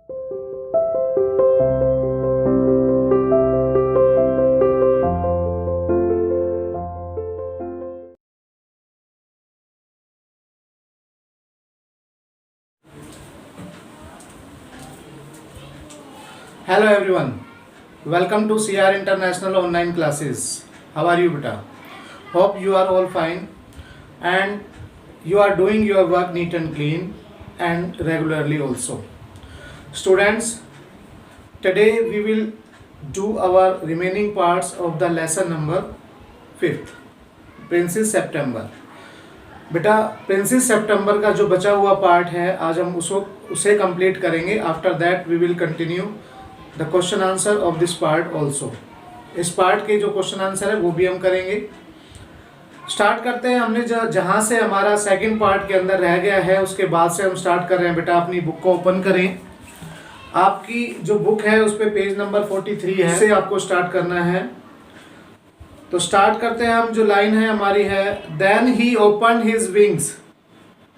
Hello everyone, welcome to CR International online classes. How are you beta? Hope you are all fine and you are doing your work neat and clean and regularly also. Students, today we will do our remaining parts of the lesson number 5th, princess September. बेटा princess सितंबर का जो बचा हुआ part है आज हम उसे complete करेंगे. After that we will continue the question answer of this part also. इस पार्ट के जो क्वेश्चन आंसर है वो भी हम करेंगे. स्टार्ट करते हैं. हमने जहाँ से हमारा सेकंड पार्ट के अंदर रह गया है उसके बाद से हम स्टार्ट कर रहे हैं. बेटा अपनी बुक को ओपन करें. आपकी जो बुक है उस पर पेज नंबर 43 है, इससे आपको स्टार्ट करना है. तो स्टार्ट करते हैं हम. जो लाइन है हमारी है then he open his wings.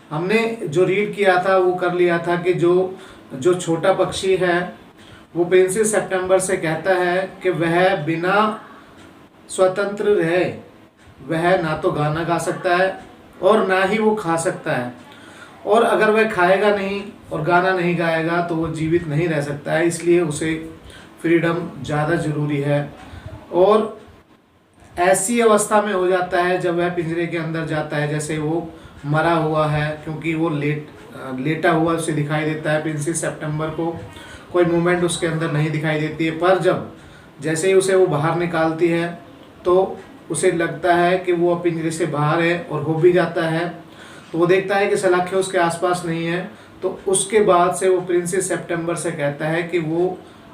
हमने जो रीड किया था वो कर लिया था कि जो छोटा पक्षी है वो प्रिंसेस सितंबर से कहता है कि वह बिना स्वतंत्र रहे वह ना तो गाना गा सकता है और ना ही वो खा सकता है, और अगर वह खाएगा नहीं और गाना नहीं गाएगा तो वो जीवित नहीं रह सकता है. इसलिए उसे फ्रीडम ज़्यादा ज़रूरी है. और ऐसी अवस्था में हो जाता है जब वह पिंजरे के अंदर जाता है जैसे वो मरा हुआ है, क्योंकि वो लेटा हुआ उसे दिखाई देता है. प्रिंसेस सितंबर को कोई मूवमेंट उसके अंदर नहीं दिखाई देती है, पर जैसे ही उसे वो बाहर निकालती है तो उसे लगता है कि वो पिंजरे से बाहर है और हो भी जाता है. तो वो देखता है कि सलाखें उसके आसपास नहीं है. तो उसके बाद से वो प्रिंसेस सितंबर से कहता है कि वो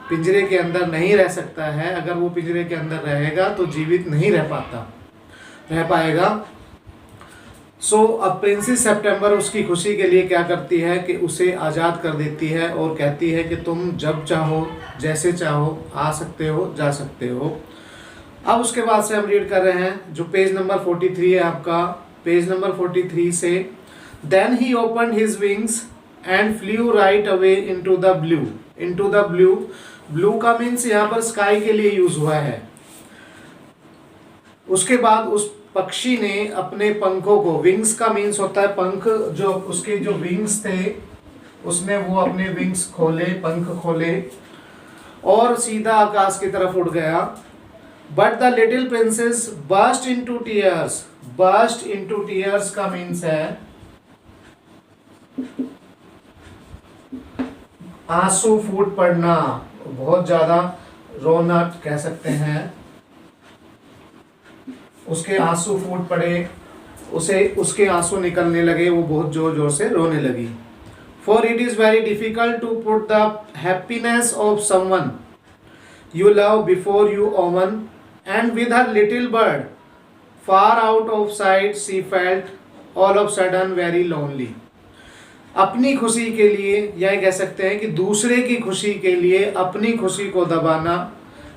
पिंजरे के अंदर नहीं रह सकता है. अगर वो पिंजरे के अंदर रहेगा तो जीवित नहीं रह पाएगा. सो अब प्रिंसेस सितंबर उसकी खुशी के लिए क्या करती है कि उसे आज़ाद कर देती है और कहती है कि तुम जब चाहो जैसे चाहो आ सकते हो जा सकते हो. अब उसके बाद से हम रीड कर रहे हैं जो पेज नंबर 43 है आपका. पेज नंबर 43 से then he opened his wings and flew right away into the blue. Blue का मीन्स यहाँ पर स्काई के लिए यूज हुआ है. उसके बाद उस पक्षी ने अपने पंखों को, विंग्स का मीन्स होता है पंख, जो उसके जो विंग्स थे उसने वो अपने विंग्स खोले, पंख खोले और सीधा आकाश की तरफ उड़ गया. But the little princess burst into tears. Burst into tears का मीन्स है आंसू फूट पड़ना, बहुत ज्यादा रोना कह सकते हैं. उसके आंसू फूट पड़े, उसके आंसू निकलने लगे, वो बहुत जोर जोर से रोने लगी. For it is very difficult to put the happiness of someone you love before you own and with her little bird far out of sight she felt all of sudden very lonely. अपनी खुशी के लिए, या कह सकते हैं कि दूसरे की खुशी के लिए अपनी खुशी को दबाना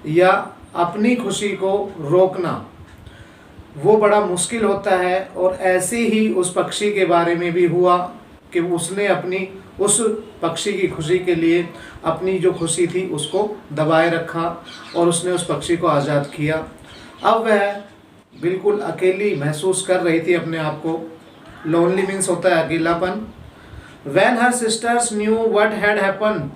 या अपनी खुशी को रोकना वो बड़ा मुश्किल होता है. और ऐसे ही उस पक्षी के बारे में भी हुआ कि उसने अपनी उस पक्षी की खुशी के लिए अपनी जो खुशी थी उसको दबाए रखा और उसने उस पक्षी को आज़ाद किया. अब वह बिल्कुल अकेली महसूस कर रही थी अपने आप को. लोनली मीन्स होता है अकेलापन. When her sisters knew what had happened,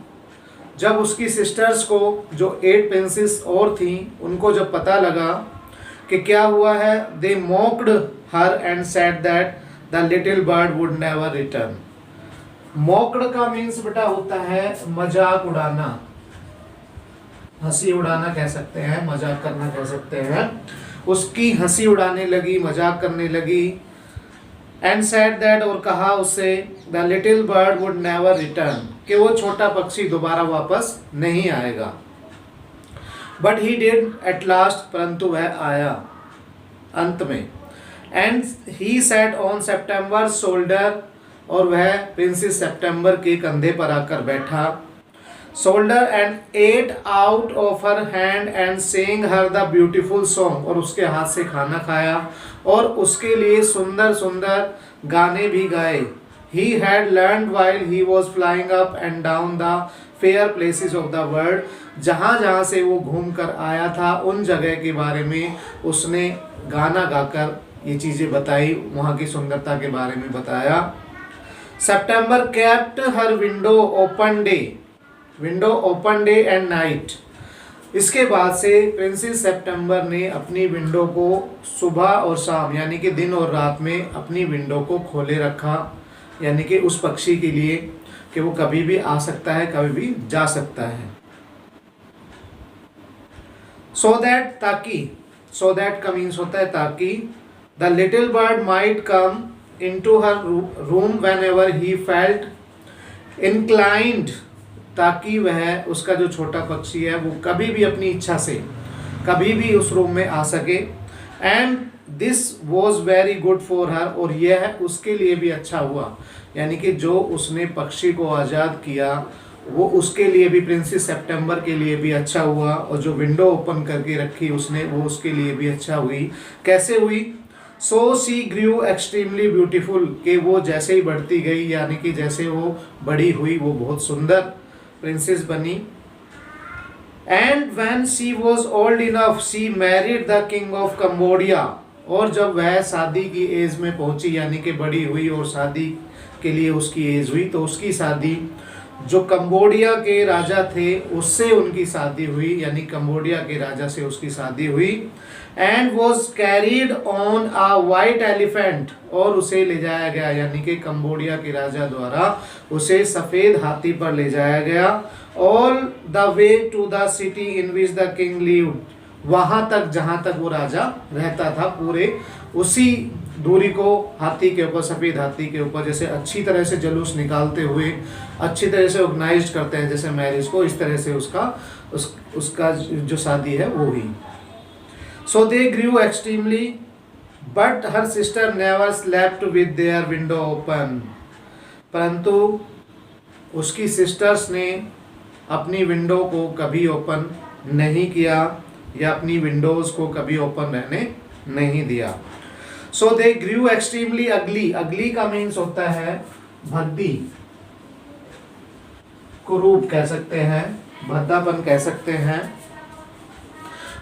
जब उसकी सिस्टर्स को, जो 8 प्रिंसेस और थीं, उनको जब पता लगा कि क्या हुआ है, they mocked her and said that the little bird would never return. mocked का मीन्स बेटा होता है मजाक उड़ाना, हंसी उड़ाना कह सकते हैं, मजाक करना कह सकते हैं. उसकी हंसी उड़ाने लगी, मजाक करने लगी. एंड सेड दैट, और कहा उससे, the little bird would never return, कि वो छोटा पक्षी दोबारा वापस नहीं आएगा. But he did at last, परंतु वह आया अंत में. And he sat on September shoulder, और वह प्रिंसेस सितंबर के कंधे पर आकर बैठा. Shoulder and ate out of her hand and saying her the beautiful song, और उसके हाथ से खाना खाया और उसके लिए सुंदर सुंदर गाने भी गाए. he had learned while he was flying up and down the fair places of the world. जहाँ जहाँ से वो घूम कर आया था उन जगह के बारे में उसने गाना गाकर ये चीज़ें बताई, वहाँ की सुंदरता के बारे में बताया. September kept her window open day and night. इसके बाद से प्रिंसेस सितंबर ने अपनी विंडो को सुबह और शाम यानी कि दिन और रात में अपनी विंडो को खोले रखा, यानी कि उस पक्षी के लिए कि वो कभी भी आ सकता है, कभी भी जा सकता है. सो दैट का मीन्स होता है ताकि. The little bird might come into her room whenever he felt inclined, ताकि वह उसका जो छोटा पक्षी है वो कभी भी अपनी इच्छा से कभी भी उस रूम में आ सके. And this was very good for her, और यह उसके लिए भी अच्छा हुआ, यानी कि जो उसने पक्षी को आज़ाद किया वो उसके लिए भी, प्रिंसेस सितंबर के लिए भी अच्छा हुआ, और जो विंडो ओपन करके रखी उसने वो उसके लिए भी अच्छा हुई. कैसे हुई? So she Guru extremely beautiful, कि वो जैसे ही बढ़ती गई यानी कि जैसे वो बड़ी हुई वो बहुत सुंदर प्रिंसेस बनी. And when she was old enough she married the king of Cambodia, और जब वह शादी की एज में पहुंची यानी कि बड़ी हुई और शादी के लिए उसकी एज हुई, तो उसकी शादी जो कंबोडिया के राजा थे उससे उनकी शादी हुई, यानी कंबोडिया के राजा से उसकी शादी हुई. And was carried on a white elephant, और उसे ले जाया गया यानी कि कंबोडिया के राजा द्वारा उसे सफ़ेद हाथी पर ले जाया गया. All the way to the city in which the king lived, वहाँ तक जहाँ तक वो राजा रहता था, पूरे उसी दूरी को हाथी के ऊपर, सफ़ेद हाथी के ऊपर, जैसे अच्छी तरह से जुलूस निकालते हुए अच्छी तरह से ऑर्गेनाइज करते हैं जैसे मैरिज को, इस तरह से उसका जो शादी है वो हुई. So they grew extremely but her sister never slept with their window open, परंतु उसकी सिस्टर्स ने अपनी विंडो को कभी ओपन नहीं किया या अपनी विंडोज़ को कभी ओपन रहने नहीं दिया. सो दे ग्रू एक्सट्रीमली अगली, अगली का मीन्स होता है भद्दी, कुरूप कह सकते हैं, भद्दापन कह सकते हैं.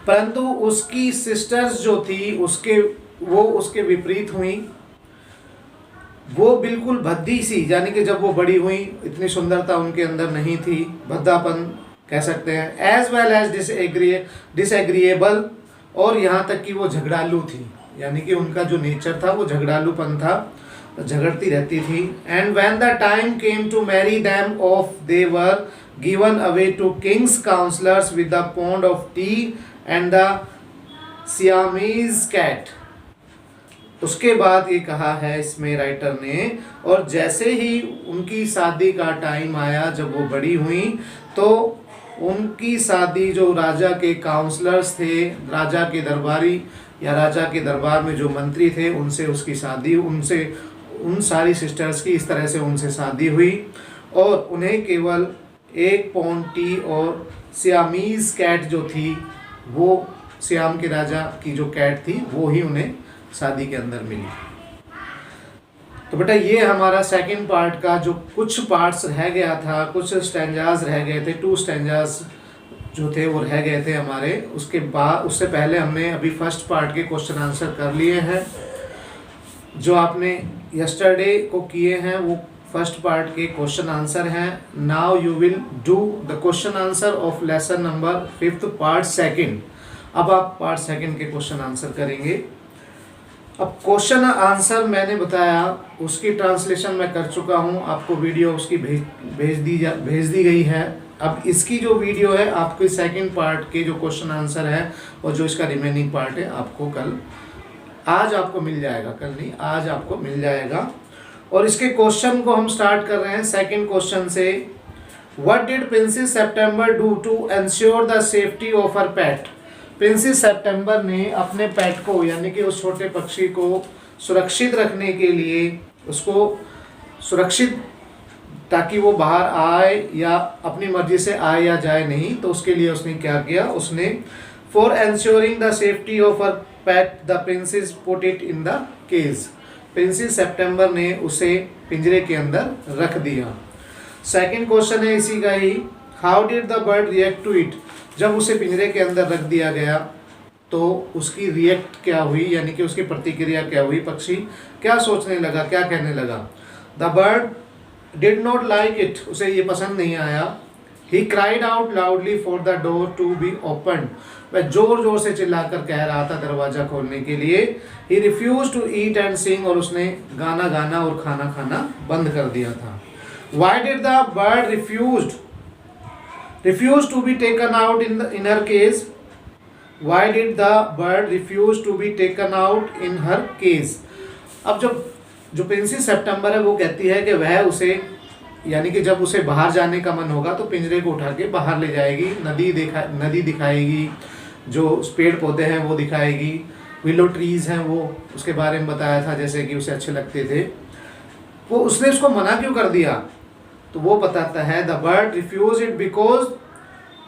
परंतु उसकी सिस्टर्स जो थी उसके विपरीत हुई, वो बिल्कुल भद्दी सी, यानी कि जब वो बड़ी हुई इतनी सुंदरता उनके अंदर नहीं थी, भद्दापन कह सकते हैं. एज वेल एज डिसएग्रीएबल, और यहाँ तक कि वो झगड़ालू थी, यानी कि उनका जो नेचर था वो झगड़ालूपन था, झगड़ती रहती थी. And when the time came to marry them off they were given away to king's counsellors with the pound of tea and the Siamese cat. उसके बाद ये कहा है इसमें राइटर ने, और जैसे ही उनकी शादी का टाइम आया, जब वो बड़ी हुई, तो उनकी शादी जो राजा के काउंसलर्स थे, राजा के दरबारी या राजा के दरबार में जो मंत्री थे, उनसे उसकी शादी, उनसे उन सारी सिस्टर्स की इस तरह से उनसे शादी हुई, और उन्हें केवल एक पौंड टी और सियामीज कैट जो थी, वो सियाम के राजा की जो कैट थी वो ही उन्हें शादी के अंदर मिली. तो बेटा ये हमारा सेकंड पार्ट का जो कुछ पार्ट्स रह गया था, कुछ स्टैंजाज रह गए थे, 2 स्टैंजाज जो थे वो रह गए थे हमारे. उसके बाद, उससे पहले हमने अभी फर्स्ट पार्ट के क्वेश्चन आंसर कर लिए हैं, जो आपने यस्टरडे को किए हैं वो फर्स्ट पार्ट के क्वेश्चन आंसर हैं. Now you will do the question answer of lesson number 5th part second. अब आप पार्ट सेकंड के क्वेश्चन आंसर करेंगे. अब क्वेश्चन आंसर मैंने बताया, उसकी ट्रांसलेशन मैं कर चुका हूँ, आपको वीडियो उसकी भेज दी गई है. अब इसकी जो वीडियो है आपके सेकंड पार्ट के जो क्वेश्चन आंसर है और जो इसका रिमेनिंग पार्ट है आपको आज आपको मिल जाएगा, कल नहीं, आज आपको मिल जाएगा. और इसके क्वेश्चन को हम स्टार्ट कर रहे हैं सेकंड क्वेश्चन से. What did princess September do to ensure the safety of her pet. Princess September ने अपने पेट को यानी कि उस छोटे पक्षी को सुरक्षित रखने के लिए, उसको सुरक्षित ताकि वो बाहर आए या अपनी मर्जी से आए या जाए नहीं, तो उसके लिए उसने क्या किया, उसने for ensuring the safety of her pet the princess put it in the cage, princess September ने उसे पिंजरे के अंदर रख दिया। सेकंड क्वेश्चन है इसी का ही, how did the bird react to it, जब उसे पिंजरे के अंदर रख दिया गया तो उसकी रिएक्ट क्या हुई, यानी कि उसकी प्रतिक्रिया क्या हुई, पक्षी क्या सोचने लगा, क्या कहने लगा। The bird did not like it, उसे ये पसंद नहीं आया। He cried out loudly for the door to be open, वह जोर जोर से चिल्लाकर कह रहा था दरवाजा खोलने के लिए। He refuse to eat and sing, और उसने गाना गाना और खाना खाना बंद कर दिया था। Why did the bird refused to be taken out in her cage, why did the bird refuse to be taken out in her cage। अब जो प्रिंसेस सितंबर है वो कहती है कि वह उसे, यानी कि जब उसे बाहर जाने का मन होगा तो पिंजरे को उठा के बाहर ले जाएगी, नदी दिखाएगी, जो पेड़ पौधे हैं वो दिखाएगी, विलो ट्रीज हैं वो उसके बारे में बताया था जैसे कि उसे अच्छे लगते थे। वो उसने उसको मना क्यों कर दिया, तो वो बताता है the bird refuse it because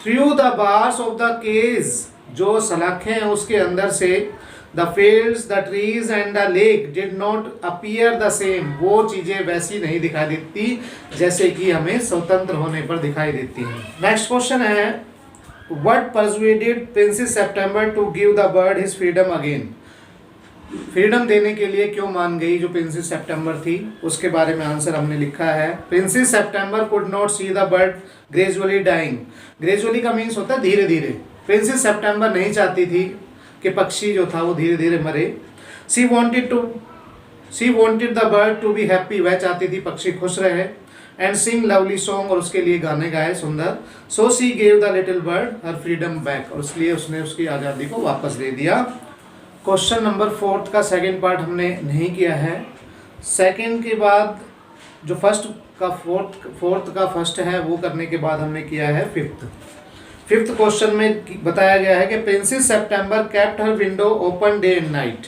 through the bars of the cage, जो सलाखें हैं उसके अंदर से, the fields the trees and the lake did not appear the same, वो चीज़ें वैसी नहीं दिखाई देती जैसे कि हमें स्वतंत्र होने पर दिखाई देती हैं। नेक्स्ट क्वेश्चन है, what persuaded princess September to give the bird his freedom again, freedom देने के लिए क्यों मान गई जो प्रिंसेस सितंबर थी, उसके बारे में आंसर हमने लिखा है। Princess September could not see the bird gradually dying, gradually का मीन्स होता है धीरे धीरे। प्रिंसेस सितंबर नहीं चाहती थी कि पक्षी जो था वो धीरे धीरे मरे। She wanted the bird to be happy, वह चाहती थी पक्षी खुश रहे, एंड सिंग लवली सॉन्ग, और उसके लिए गाने गाए सुंदर। So she gave the little bird her freedom back, और इसलिए उसने उसकी आज़ादी को वापस दे दिया। क्वेश्चन नंबर 4 का सेकंड पार्ट हमने नहीं किया है। सेकंड के बाद जो फोर्थ का फर्स्ट है वो करने के बाद हमने किया है फिफ्थ क्वेश्चन में बताया गया है कि princess September kept her window open day and night,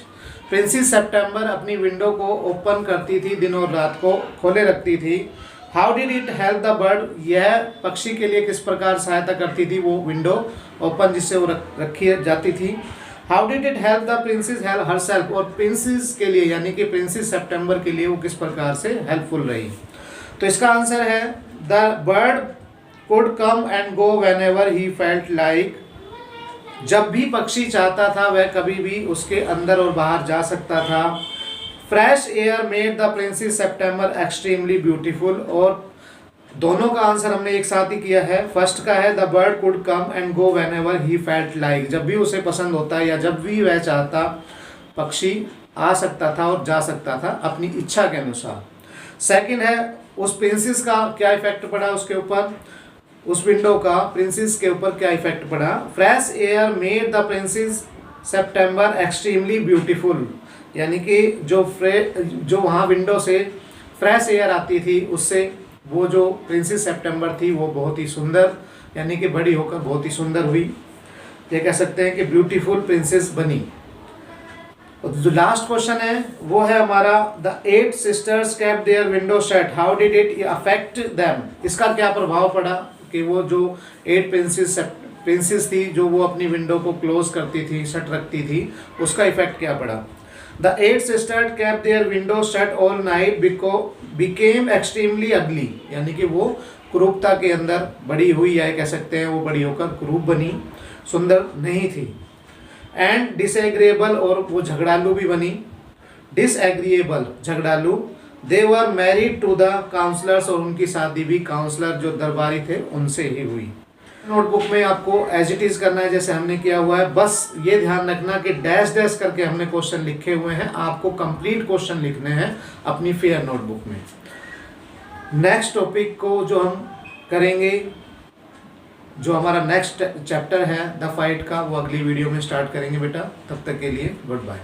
princess September अपनी विंडो को ओपन करती थी, दिन और रात को खोले रखती थी। How did it help the bird, यह पक्षी के लिए किस प्रकार सहायता करती थी वो विंडो ओपन जिससे वो रखी जाती थी। How did it help the princess herself, और प्रिंसेस के लिए यानी कि प्रिंसेस सितंबर के लिए वो किस प्रकार से हेल्पफुल रही। तो इसका आंसर है the bird could come and go whenever he felt like, जब भी पक्षी चाहता था वह कभी भी उसके अंदर और बाहर जा सकता था। Fresh air made the princess September extremely beautiful, और दोनों का आंसर हमने एक साथ ही किया है। फर्स्ट का है the bird could come and go whenever he felt like, जब भी उसे पसंद होता या जब भी वह चाहता पक्षी आ सकता था और जा सकता था अपनी इच्छा के अनुसार। सेकंड है उस प्रिंसेस का क्या इफेक्ट पड़ा उसके ऊपर, उस विंडो का प्रिंसेस के ऊपर क्या इफेक्ट पड़ा। Fresh air made the princess September extremely beautiful, यानी कि जो वहाँ विंडो से फ्रेश एयर आती थी उससे वो जो प्रिंसेस सितंबर थी वो बहुत ही सुंदर, यानी कि बड़ी होकर बहुत ही सुंदर हुई, ये कह सकते हैं कि ब्यूटीफुल प्रिंसेस बनी। और जो लास्ट क्वेश्चन है वो है हमारा the 8 sisters kept their window shut, how did it affect them, इसका क्या प्रभाव पड़ा कि वो जो 8 प्रिंसेस थी जो वो अपनी विंडो को क्लोज करती थी, शट रखती थी, उसका इफेक्ट क्या पड़ा। The 8 sisters kept their window shut all night became extremely ugly, यानी कि वो कुरूपता के अंदर बड़ी हुई, या कह सकते हैं वो बड़ी होकर कुरूप बनी, सुंदर नहीं थी। एंड डिसएग्रीएबल, और वो झगड़ालू भी बनी, डिसएग्रीएबल झगड़ालू। They were married to the counsellors, और उनकी शादी भी काउंसलर जो दरबारी थे उनसे ही हुई। नोटबुक में आपको एज इट इज करना है जैसे हमने किया हुआ है, बस ये ध्यान रखना कि डैश डैश करके हमने क्वेश्चन लिखे हुए हैं, आपको कंप्लीट क्वेश्चन लिखने हैं अपनी फेयर नोटबुक में। नेक्स्ट टॉपिक को जो हम करेंगे, जो हमारा नेक्स्ट चैप्टर है द फाइट का, वो अगली वीडियो में स्टार्ट करेंगे बेटा। तब तक के लिए गुड बाय।